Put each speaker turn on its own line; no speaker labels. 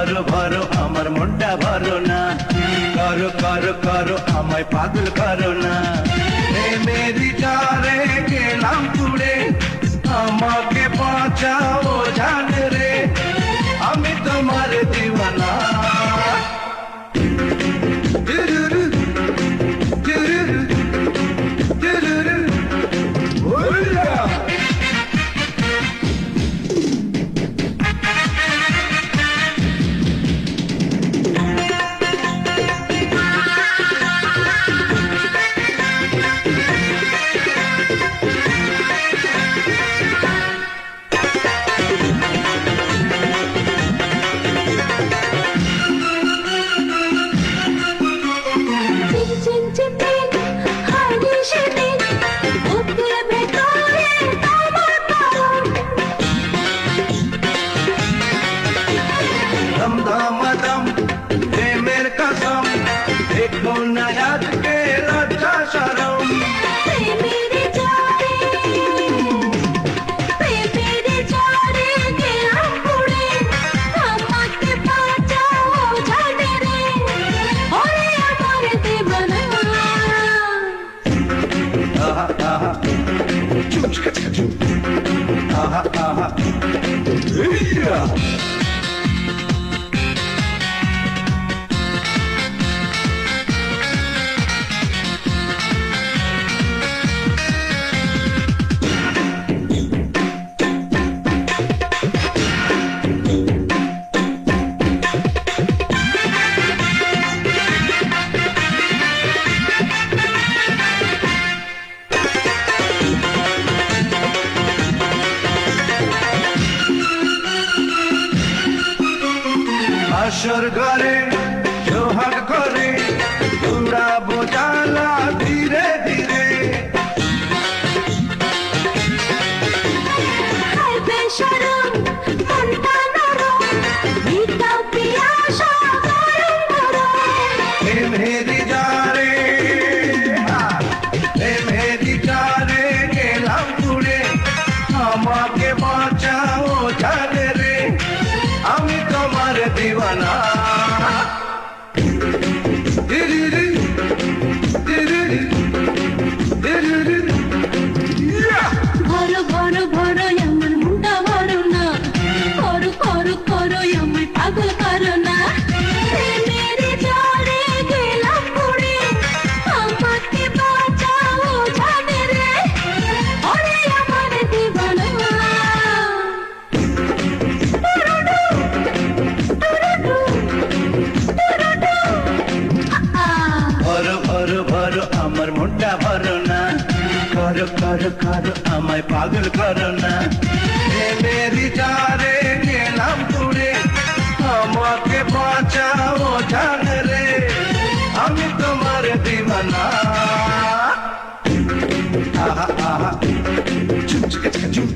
ভরো ভরো আমার মনটা ভরো না, করো করো করো আমায় পাগল করো না। মেরি জারে গেলাম পুড়ে, আমাকে বাঁচাও জান রে, আমি তোমার দিওয়ানা। देखो ना याद के लज्जा शरम,
मेरे जारे गेलाम पुड़े, আমাকে বাঁচাও জানে রে, ওরে আমার দিবানা।
आहा आहा चुप चुप चुप, आहा आहा या। আসর ঘরে সোহাগ করে উড়াবো জ্বালা ধীরে ধীরে,
হায় বেশরম মনটা নরম, ভিটাও পিয়াসা গরম গরম।
মেরি জারে মেরি জারে গেলাম পুড়ে, আমাকে বাঁচাও জানে রে, আমি তোমার দিওয়ানা।
ভরো ভরো ভরো আমার মুন্ডা ভরো না, করো করো করো আমায় পাগল করো না। মেরে জারে গেলাম পুড়ে, আমাকে বাঁচাও জানে রে, ওরে আমার দিবানা।
ভরো ভরো ভরো আমার মনটা ভরো না, করো করো করো আমায় পাগল করো না। মেরি জারে গেলাম পুড়ে, আমাকে বাঁচাও জান রে, আমি তোমার দিওয়ানা। আহা আহা চুপ চুপ চুপ